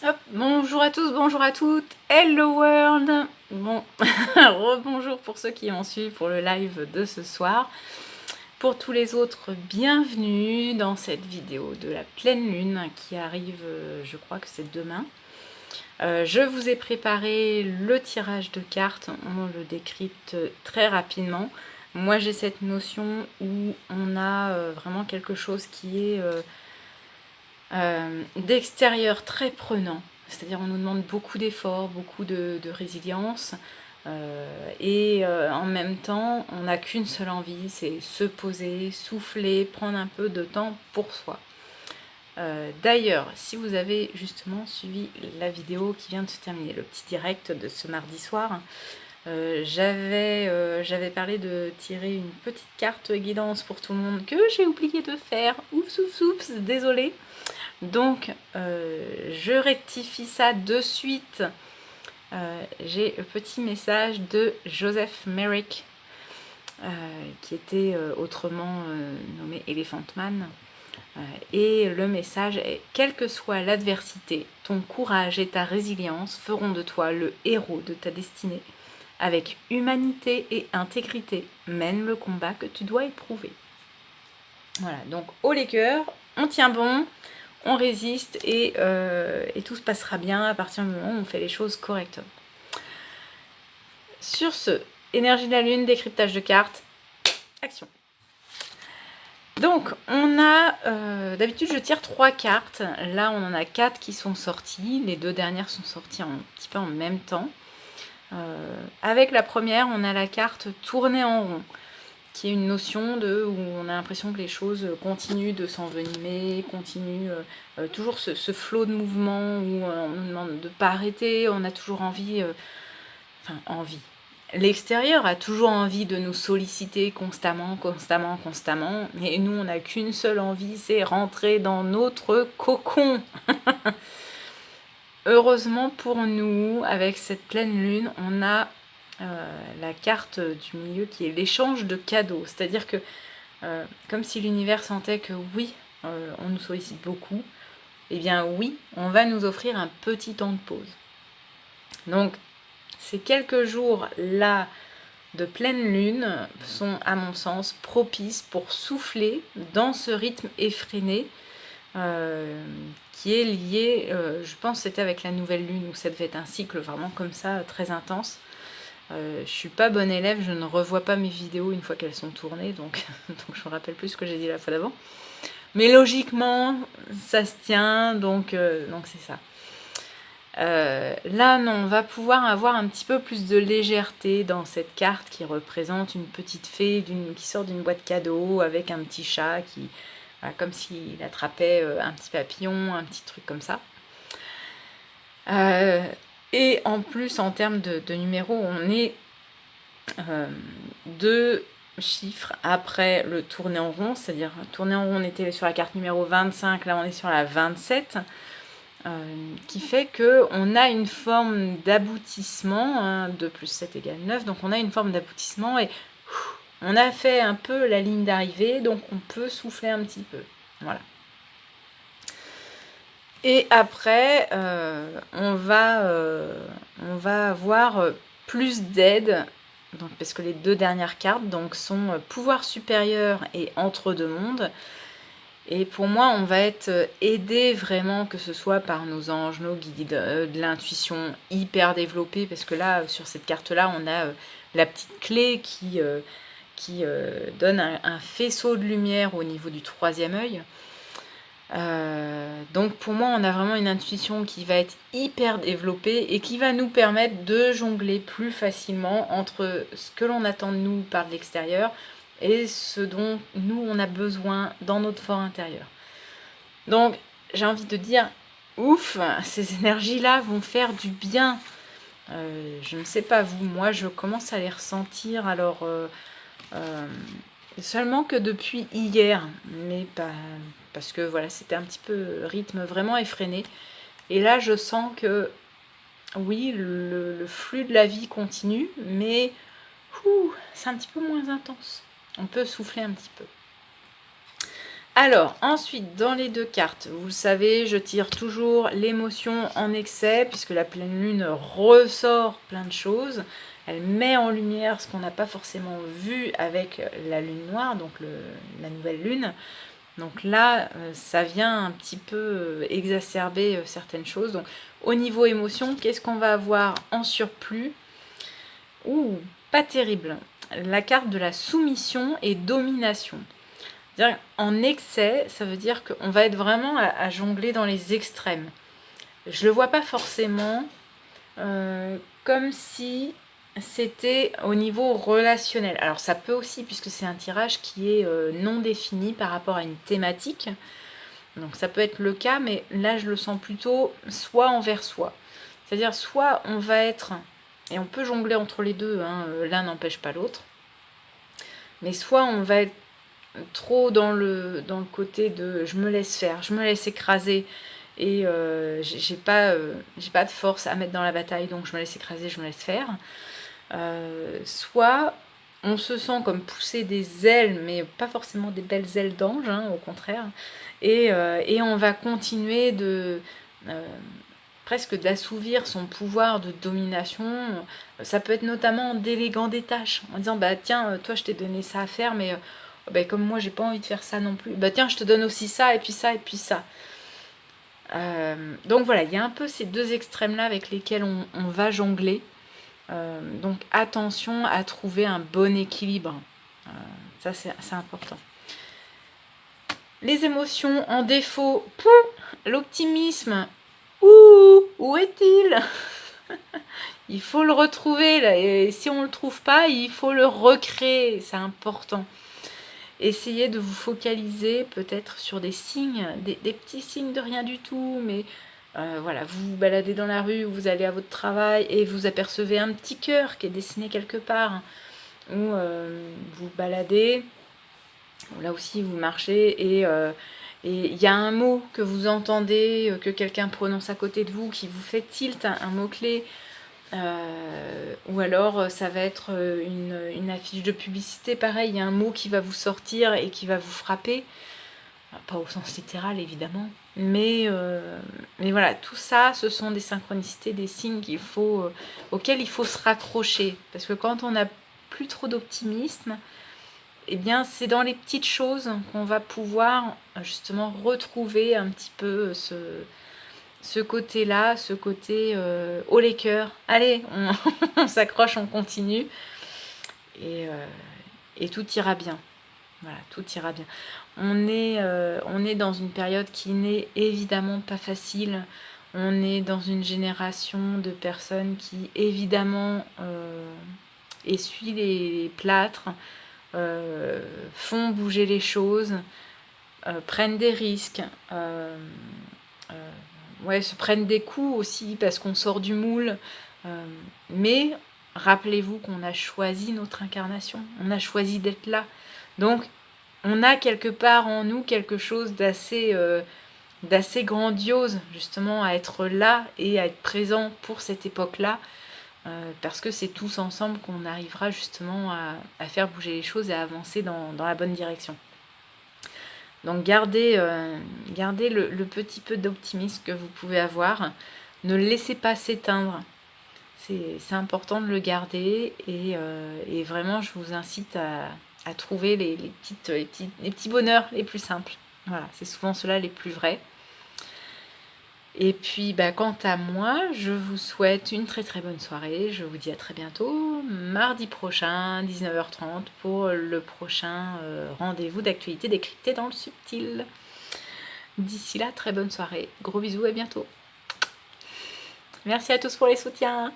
Hop, bonjour à tous, bonjour à toutes, hello world. Bon, rebonjour pour ceux qui ont suivi pour le live de ce soir. Pour tous les autres, bienvenue dans cette vidéo de la pleine lune qui arrive, je crois que c'est demain. Je vous ai préparé le tirage de cartes, on le décrypte très rapidement. Moi j'ai cette notion où on a vraiment quelque chose qui est d'extérieur très prenant, c'est-à-dire on nous demande beaucoup d'efforts, beaucoup de résilience, et en même temps on n'a qu'une seule envie, c'est se poser, souffler, prendre un peu de temps pour soi. D'ailleurs, si vous avez justement suivi la vidéo qui vient de se terminer, le petit direct de ce mardi soir, j'avais parlé de tirer une petite carte guidance pour tout le monde que j'ai oublié de faire. Oups, oups, oups, désolée. Donc, je rectifie ça de suite. J'ai un petit message de Joseph Merrick, qui était autrement nommé Elephant Man. Et le message est: quelle que soit l'adversité, ton courage et ta résilience feront de toi le héros de ta destinée. Avec humanité et intégrité, mène le combat que tu dois éprouver. Voilà, donc haut les cœurs, on tient bon, on résiste et tout se passera bien à partir du moment où on fait les choses correctement. Sur ce, énergie de la lune, décryptage de cartes, action. Donc, on a, d'habitude je tire 3 cartes, là on en a 4 qui sont sorties, les 2 dernières sont sorties un petit peu en même temps. Avec la première, on a la carte tourner en rond, qui est une notion où on a l'impression que les choses continuent de s'envenimer, continuent toujours ce flot de mouvement où on nous demande de ne pas arrêter, on a toujours envie, l'extérieur a toujours envie de nous solliciter constamment, et nous on n'a qu'une seule envie, c'est rentrer dans notre cocon. Heureusement pour nous, avec cette pleine lune, on a la carte du milieu qui est l'échange de cadeaux. C'est-à-dire que, comme si l'univers sentait que oui, on nous sollicite beaucoup, eh bien oui, on va nous offrir un petit temps de pause. Donc, ces quelques jours-là de pleine lune sont, à mon sens, propices pour souffler dans ce rythme effréné qui est lié, je pense que c'était avec la nouvelle lune, où ça devait être un cycle vraiment comme ça, très intense. Je suis pas bonne élève, je ne revois pas mes vidéos une fois qu'elles sont tournées, donc je me rappelle plus ce que j'ai dit la fois d'avant. Mais logiquement, ça se tient, donc c'est ça. Là, non, on va pouvoir avoir un petit peu plus de légèreté dans cette carte qui représente une petite fée qui sort d'une boîte cadeau avec un petit chat qui, voilà, comme s'il attrapait un petit papillon, un petit truc comme ça. Et en plus, en termes de numéros, on est 2 chiffres après le tourné en rond, c'est-à-dire tourné en rond, on était sur la carte numéro 25, là on est sur la 27. Qui fait qu'on a une forme d'aboutissement, hein, 2 plus 7 égale 9, donc on a une forme d'aboutissement et on a fait un peu la ligne d'arrivée, donc on peut souffler un petit peu. Voilà. Et après, on va avoir plus d'aide, parce que les 2 dernières cartes sont pouvoir supérieur et entre-deux mondes. Et pour moi, on va être aidé vraiment, que ce soit par nos anges, nos guides, de l'intuition hyper développée, parce que là, sur cette carte-là, on a la petite clé qui donne un faisceau de lumière au niveau du 3e œil. Donc pour moi, on a vraiment une intuition qui va être hyper développée et qui va nous permettre de jongler plus facilement entre ce que l'on attend de nous par l'extérieur et ce dont nous on a besoin dans notre fort intérieur. Donc j'ai envie de dire, ouf, ces énergies-là vont faire du bien. Je ne sais pas vous, moi je commence à les ressentir, alors seulement que depuis hier, mais pas, parce que voilà, c'était un petit peu rythme vraiment effréné. Et là je sens que oui, le flux de la vie continue, mais c'est un petit peu moins intense. On peut souffler un petit peu. Alors, ensuite, dans les deux cartes, vous le savez, je tire toujours l'émotion en excès, puisque la pleine lune ressort plein de choses. Elle met en lumière ce qu'on n'a pas forcément vu avec la lune noire, donc la nouvelle lune. Donc là, ça vient un petit peu exacerber certaines choses. Donc, au niveau émotion, qu'est-ce qu'on va avoir en surplus? Ouh, pas terrible. La carte de la soumission et domination. En excès, ça veut dire qu'on va être vraiment à jongler dans les extrêmes. Je le vois pas forcément comme si c'était au niveau relationnel. Alors ça peut aussi, puisque c'est un tirage qui est non défini par rapport à une thématique. Donc ça peut être le cas, mais là je le sens plutôt soi envers soi. C'est-à-dire soit on va être, et on peut jongler entre les deux, hein, l'un n'empêche pas l'autre, mais soit on va être trop dans le côté de je me laisse faire, je me laisse écraser et j'ai pas de force à mettre dans la bataille, donc je me laisse écraser, je me laisse faire. Soit on se sent comme pousser des ailes, mais pas forcément des belles ailes d'ange, hein, au contraire, et on va continuer de presque d'assouvir son pouvoir de domination. Ça peut être notamment en déléguant des tâches, en disant bah tiens, toi je t'ai donné ça à faire, mais bah, comme moi j'ai pas envie de faire ça non plus, bah tiens je te donne aussi ça et puis ça et puis ça. Donc voilà, il y a un peu ces deux extrêmes là avec lesquels on va jongler. Donc attention à trouver un bon équilibre. Ça c'est important. Les émotions en défaut, l'optimisme, où est-il? Il faut le retrouver là, et si on le trouve pas, il faut le recréer, c'est important. Essayez de vous focaliser peut-être sur des signes, des petits signes de rien du tout, mais voilà, vous vous baladez dans la rue, vous allez à votre travail et vous apercevez un petit cœur qui est dessiné quelque part, ou vous baladez, là aussi vous marchez et il y a un mot que vous entendez, que quelqu'un prononce à côté de vous, qui vous fait tilt, un mot-clé. Ou alors ça va être une affiche de publicité, pareil, il y a un mot qui va vous sortir et qui va vous frapper, pas au sens littéral évidemment, mais voilà, tout ça ce sont des synchronicités, des signes auxquels il faut se raccrocher, parce que quand on n'a plus trop d'optimisme, eh bien c'est dans les petites choses qu'on va pouvoir justement retrouver un petit peu ce côté-là, ce côté haut les cœurs. Allez, on s'accroche, on continue. Et tout ira bien. Voilà, tout ira bien. On est dans une période qui n'est évidemment pas facile. On est dans une génération de personnes qui, évidemment, essuient les plâtres, font bouger les choses, prennent des risques, se prennent des coups aussi parce qu'on sort du moule. Mais rappelez-vous qu'on a choisi notre incarnation, on a choisi d'être là. Donc, on a quelque part en nous quelque chose d'assez grandiose, justement, à être là et à être présent pour cette époque-là. Parce que c'est tous ensemble qu'on arrivera justement à faire bouger les choses et à avancer dans la bonne direction. Donc gardez le petit peu d'optimisme que vous pouvez avoir. Ne le laissez pas s'éteindre. C'est important de le garder et vraiment je vous incite à trouver les petits bonheurs les plus simples. Voilà, c'est souvent ceux-là les plus vrais. Et puis quant à moi, je vous souhaite une très très bonne soirée. Je vous dis à très bientôt, mardi prochain, 19h30, pour le prochain rendez-vous d'actualité décryptée dans le subtil. D'ici là, très bonne soirée. Gros bisous, à bientôt. Merci à tous pour les soutiens.